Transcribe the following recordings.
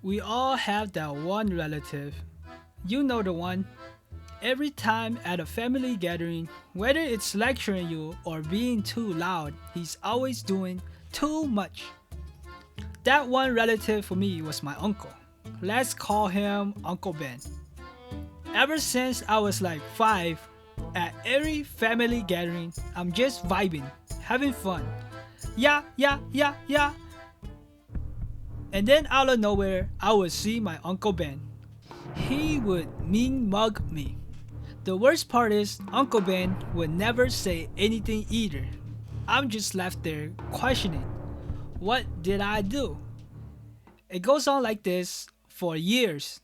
We all have that one relative. You know the one. Every time at a family gathering, whether it's lecturing you or being too loud, he's always doing too much. That one relative for me was my uncle. Let's call him Uncle Ben. Ever since I was like 5, at every family gathering, I'm just vibing, having fun. Yeah, yeah, yeah, yeah. And then out of nowhere, I would see my Uncle Ben. He would mean mug me. The worst part is, Uncle Ben would never say anything either. I'm just left there questioning, what did I do? It goes on like this for years.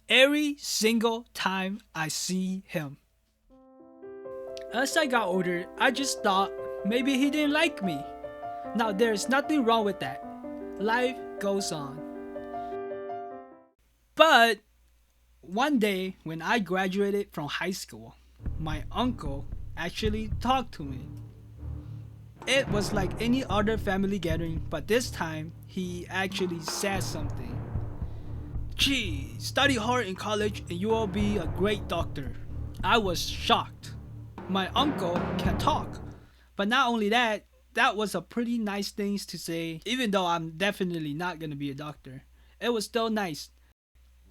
Every single time I see him. As I got older, I just thought maybe he didn't like me. Now there's nothing wrong with that. Life goes on. But one day when I graduated from high school, my uncle actually talked to me. It was like any other family gathering, but this time he actually said something. Gee, study hard in college and you will be a great doctor. I was shocked. My uncle can talk. But not only that, that was a pretty nice thing to say, even though I'm definitely not gonna be a doctor. It was still nice.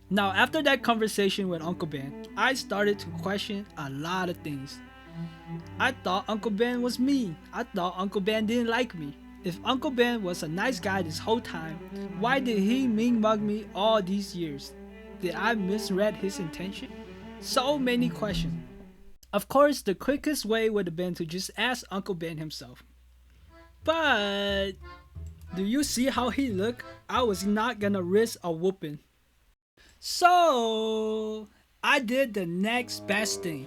Now, after that conversation with Uncle Ben, I started to question a lot of things. I thought Uncle Ben was mean. I thought Uncle Ben didn't like me. If Uncle Ben was a nice guy this whole time, why did he mean mug me all these years? Did I misread his intention? So many questions. Of course, the quickest way would have been to just ask Uncle Ben himself. But do you see how he looked? I was not gonna risk a whooping. So I did the next best thing.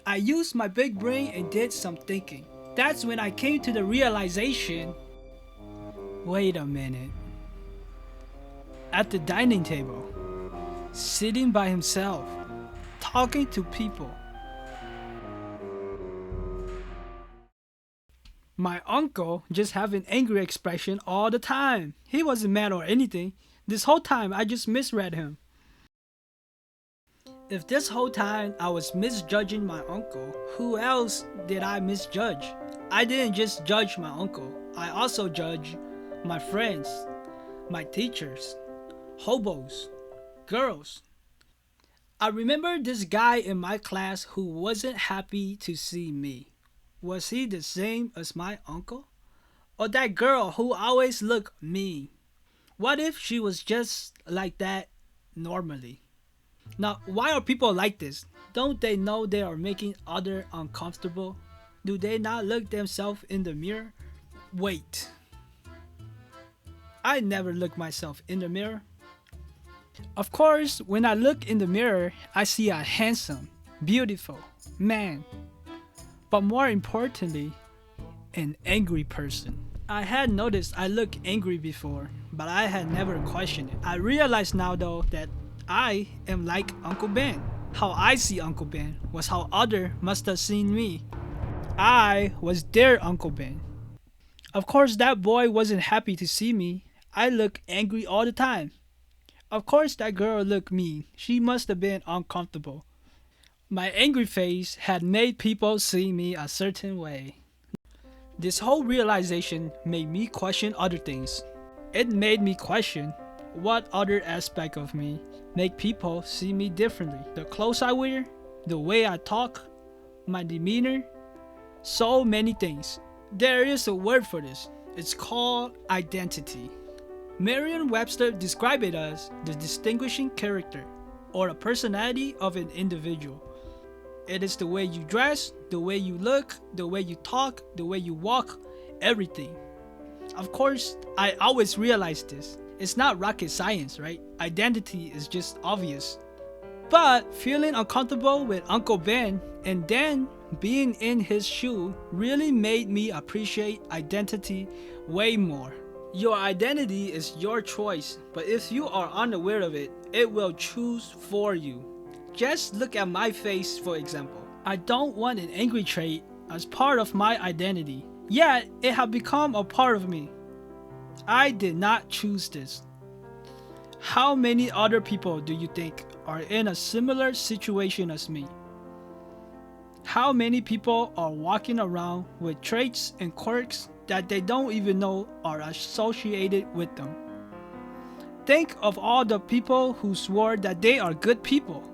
I used my big brain and did some thinking. That's when I came to the realization, wait a minute. At the dining table, sitting by himself, talking to people. My uncle just have an angry expression all the time. He wasn't mad or anything. This whole time I just misread him. If this whole time I was misjudging my uncle, who else did I misjudge? I didn't just judge my uncle. I also judged my friends, my teachers, hobos, girls. I remember this guy in my class who wasn't happy to see me. Was he the same as my uncle? Or that girl who always looked mean? What if she was just like that normally? Now, why are people like this? Don't they know they are making others uncomfortable? Do they not look themselves in the mirror? Wait. I never look myself in the mirror. Of course, when I look in the mirror, I see a handsome, beautiful man. But more importantly, an angry person. I had noticed I looked angry before, but I had never questioned it. I realize now though that I am like Uncle Ben. How I see Uncle Ben was how others must have seen me. I was their Uncle Ben. Of course, that boy wasn't happy to see me. I look angry all the time. Of course, that girl looked mean. She must have been uncomfortable. My angry face had made people see me a certain way. This whole realization made me question other things. It made me question what other aspect of me make people see me differently. The clothes I wear, the way I talk, my demeanor, so many things. There is a word for this. It's called identity. Merriam-Webster described it as the distinguishing character or a personality of an individual. It is the way you dress, the way you look, the way you talk, the way you walk, everything. Of course, I always realize this. It's not rocket science, right? Identity is just obvious. But feeling uncomfortable with Uncle Ben and then being in his shoe really made me appreciate identity way more. Your identity is your choice, but if you are unaware of it, it will choose for you. Just look at my face, for example. I don't want an angry trait as part of my identity, yet it has become a part of me. I did not choose this. How many other people do you think are in a similar situation as me? How many people are walking around with traits and quirks that they don't even know are associated with them? Think of all the people who swore that they are good people,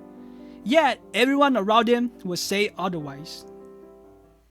yet everyone around them would say otherwise.